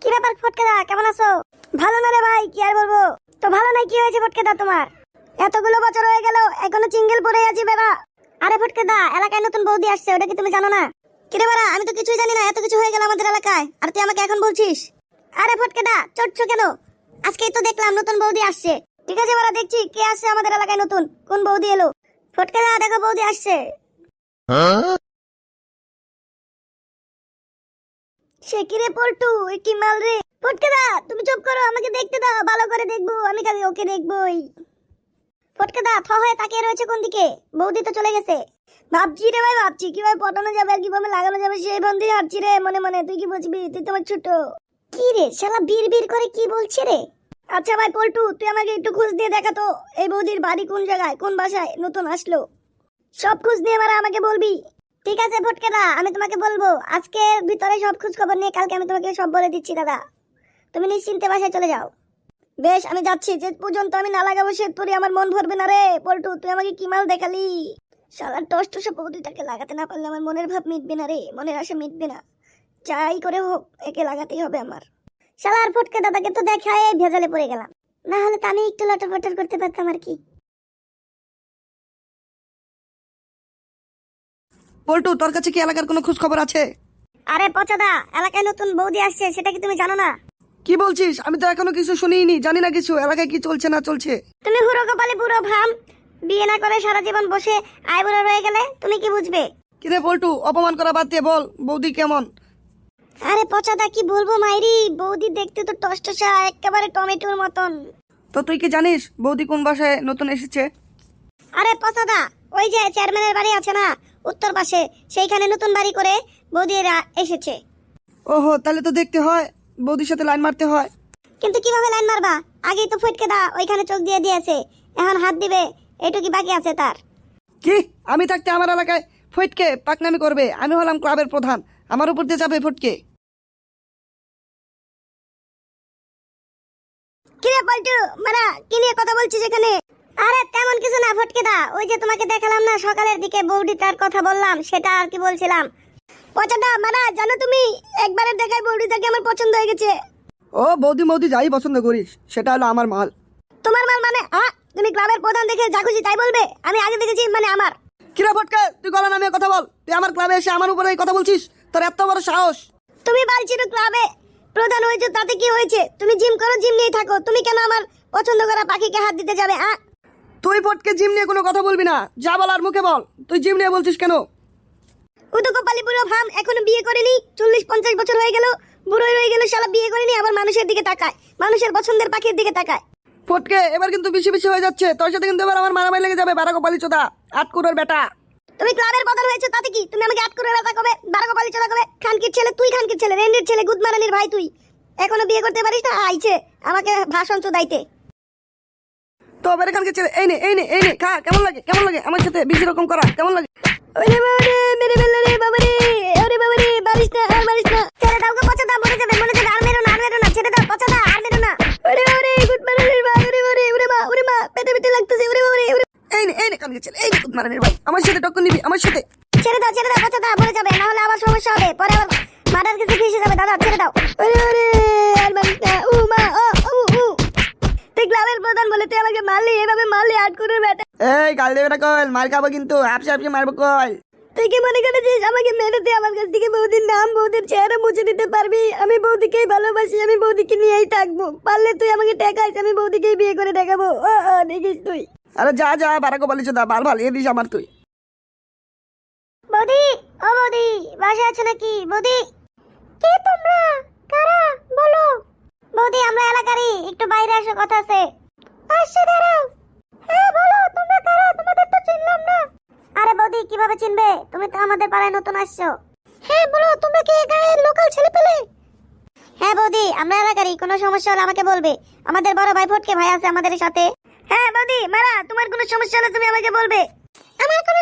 কি ব্যাপার ফটকেদা, কেমন আছো? ভালো না রে ভাই, কি আর বলবো। তো ভালো নাই, কি হয়েছে ফটকেদা তোমার? এতগুলো বছর হয়ে গেল এখনো সিঙ্গেল পড়ে আছি বেড়া। আরে ফটকেদা, এলাকায় নতুন বৌদি আসছে, ওটা কি তুমি জানো না? কি রে বাড়া, আমি তো কিছুই জানি না, এত কিছু হয়ে গেল আমাদের এলাকায়, আর তুই আমাকে এখন বলছিস? আরে ফটকেদা, চটছো কেন? আজকেই তো দেখলাম নতুন বৌদি আসছে। ঠিক আছে বাড়া, দেখছি কে আসছে আমাদের এলাকায় নতুন, কোন বৌদি এলো। ফটকেদা দেখো, বৌদি আসছে। সে কি রে পল্টু, এ কি মাল রে? ফটকেদা তুমি চুপ করো, আমাকে দেখতে দাও, ভালো করে দেখবো, আমি খালি ওকে দেখবোই। ফটকেদা থ হয়ে তাকিয়ে রয়েছে কোন দিকে? বৌদি তো চলে গেছে। ভাবছি রে ভাই, ভাবছি কিভাবে পটানো যাবে আর কিভাবে লাগানো যাবে, সেই বন্ধি হাঁটছি রে মনে মনে। তুই কি বুঝবি, তুই তোমার ছোট। কি রে শালা বীর বীর করে কি বলছে রে? আচ্ছা ভাই পল্টু, তুই আমাকে একটু খোঁজ দিয়ে দেখাতো এই বৌদির বাড়ি কোন জায়গায়, কোন বাসায় নতুন আসলো। সব খোঁজ নিয়ে এবার আমাকে বলবি। ঠিক আছে ফটকেদা, আমি তোমাকে বলবো আজকের ভিতরে সব খোঁজ খবর নিয়ে, কালকে আমি তোমাকে সব বলে দিচ্ছি দাদা। তুমি নিশ্চিন্তে বাসায় চলে যাও। বেশ, আমি যাচ্ছি। যে পর্যন্ত আমি না লাগাবো সে তোরই আমার মন ভরবে না রে পল্টু। তুই আমাকে কি মাল দেখালি? শালার টস টসে বৌদিটাকে লাগাতে না পারলে আমার মনের ভাব মিটবে না রে, মনের আশা মিটবে না। যাই করে হোক একে লাগাতেই হবে আমার। শালার ফটকে দাদাকে তো দেখায় ভেজালে পড়ে গেলাম, না হলে তো আমি একটু লটর ফটর করতে পারতাম আর কি। পল্টু, তোর কাছে কি এলাকার কোনো খোঁজ খবর আছে? আরে পচাদা, এলাকায় নতুন বৌদি আসছে, সেটা কি তুমি জানো না? কি বলছিস? আমি তো এখনো কিছু শুনিনি, জানি না কিছু এলাকায় কি চলছে না চলছে। তুমি হুড়ো কপালে পুরো ভাম, বিয়ে না করে সারা জীবন বসে আইবুড়ো রয়ে গেলে তুমি কি বুঝবে? কিরে পল্টু, অপমান করা বাদ দিয়ে বল বৌদি কেমন? আরে পচাদা কি বলবো মাইরি, বৌদি দেখতে তো টসটসা একেবারে টমেটোর মতন। তো তুই কি জানিস বৌদি কোন বাসায় নতুন এসেছে? আরে পচাদা, ওই যে চেয়ারম্যানের বাড়ি আছে না উত্তর পাশে, সেইখানে নতুন বাড়ি করে বৌদিরা এসেছে। ওহো, তাহলে তো দেখতে হয়, বৌদির সাথে লাইন মারতে হয়। কিন্তু কিভাবে লাইন মারবা? আগেই তো ফটকে দা ওইখানে চোখ দিয়ে দিয়েছে, এখন হাত দিবে, এটু কি বাকি আছে তার? কি আমি থাকতে আমার এলাকায় ফটকে পাকনামি করবে? আমি হলাম ক্লাবের প্রধান, আমার উপর দিয়ে যাবে ফটকে? কিরে পল্টু, মারা কি নিয়ে কথা বলছিস এখানে? আরে তেমন কিছু না ফটকে দা, ওই যে তোমাকে দেখালাম না সকালের দিকে বৌদি তার কথা বললাম, সেটা আর কি বলছিলাম। পচাদা মারা, জানো তুমি একবারের দেখায় বৌদিটাকে আমার পছন্দ হয়ে গেছে। ও বৌদি মৌদি যাই পছন্দ করিস, সেটা হলো আমার মাল। তোমার মাল মানে? তুমি ক্লাবের প্রধান দেখে যা খুশি তাই বলবে? আমি আগে দেখেছি মানে আমার। কিরে ফটকে, তুই গলা নামিয়ে কথা বল। তুই আমার ক্লাবে এসে আমার উপরে এই কথা বলছিস? তোর এত বড় সাহস! তুমি বলছিল ক্লাবে প্রধান হয়েছে, তাতে কি হয়েছে? তুমি জিম করো, জিম নিয়ে থাকো, তুমি কেন আমার পছন্দ করা পাখিকে হাত দিতে যাবে? তুই ফটকে জিম নিয়ে কোনো কথা বলবি না, যা বলার মুখে বল। তুই জিম নিয়ে বলছিস কেন? উদুকোপালি বুড়ো ভাম, এখনো বিয়ে করেনি, 40-50 বছর হয়ে গেল, বুড়োই রয়ে গেল শালা, বিয়ে করেনি, আবার মানুষের দিকে তাকায়, মানুষের পছন্দের পাখির দিকে তাকায়। ফটকে এবার কিন্তু বেশি বেশি হয়ে যাচ্ছে, তোর সাথে কিন্তু এবার আমার মারামারি লেগে যাবে। বারাকোপালি চোদা, আটকুড়োর বেটা। তুমি ক্লাবের প্রধান হয়েছে, তাতে কি? তুমি আমাকে আট করে ব্যথা কবে, বারোকপালি চলা কবে? খানকির ছেলে তুই, খানকির ছেলে, রেন্ডির ছেলে, গুদমারানির ভাই তুই, এখনো বিয়ে করতে পারিস না? আইছে আমাকে ভাষণ চোদাইতে। তো এবার এখানকে ছেলে, এই নে এই নে এই নে, খা। কেমন লাগে, কেমন লাগে আমার সাথে বেশি রকম করা? কেমন লাগে? ওরে বাবা রে, মেরে ফেললো রে বাবা রে, ওরে বাবা রে, মারিস না আর মারিস না, ছেড়ে দাও গো পচাদা, মরে যাবে মরে যাবে, আর মেরো না আর মেরো না, ছেড়ে দাও পচাদা, আর মেরো না। ওরে বাবা রে, গুদমারানির ভাই, ওরে বাবা রে, ওরে মা পেটে পেটে লাগতেছে, ওরে বাবা রে, এই নে কানকে ছেলে, এই নে মারানির ভাই, আমার সাথে টক্কর নিবি আমার সাথে? ছেড়ে দাও পচাদা, মরে যাবে, না হলে আবার সমস্যা হবে, পরে আবার মার্ডার কেসে ফেসে যাবে দাদা, ছেড়ে দাও। ওরে ওরে, আর মারিস না, উ মা উ। তুই ক্লাবের প্রধান বলে তুই আমাকে মারলি, এভাবে মারলি আট করে বেটা। এই গাল দেবে না কল, মার খাবো কিন্তু, আপসে আপসে মারবো কল। তুই কি মনে করেছিস আমাকে মেরে দিয়ে আমার কাছ থেকে বৌদির নাম, বৌদির চেহারা মুছে দিতে পারবি? আমি বৌদিকেই ভালোবাসি, আমি বৌদিকে নিয়েই থাকবো, পারলে তুই আমাকে টেকাইস, আমি বৌদিকেই বিয়ে করে দেখাবো। দেখিস তুই। আরে যা যা, বারাকোপালি চোদা, বাল ভাল এ দিস আমার তুই। বৌদি, ও বৌদি, বাসায় আছো নাকি? বৌদি, কে তোমরা? কারা? বলো। বৌদি আমরা এলাকারই, একটু বাইরে আসো, কথা আছে। আসছে, দাঁড়াও। হ্যাঁ বলো, তোমরা কারা? তোমাদের তো চিনলাম না। আরে বৌদি কিভাবে চিনবে, তুমি তো আমাদের পাড়ায় নতুন আসছো। হ্যাঁ বলো, তোমরা কি এই গায়ের লোকাল ছেলে পেলে? হ্যাঁ বৌদি, আমরা এলাকারই, কোনো সমস্যা হলে আমাকে বলবে, আমাদের বড় ভাই ফটকে ভাই আছে আমাদের সাথে। হ্যাঁ বৌদি মারা, তোমার কোনো সমস্যা হলে তুমি আমাকে বলবে। আমার কোনো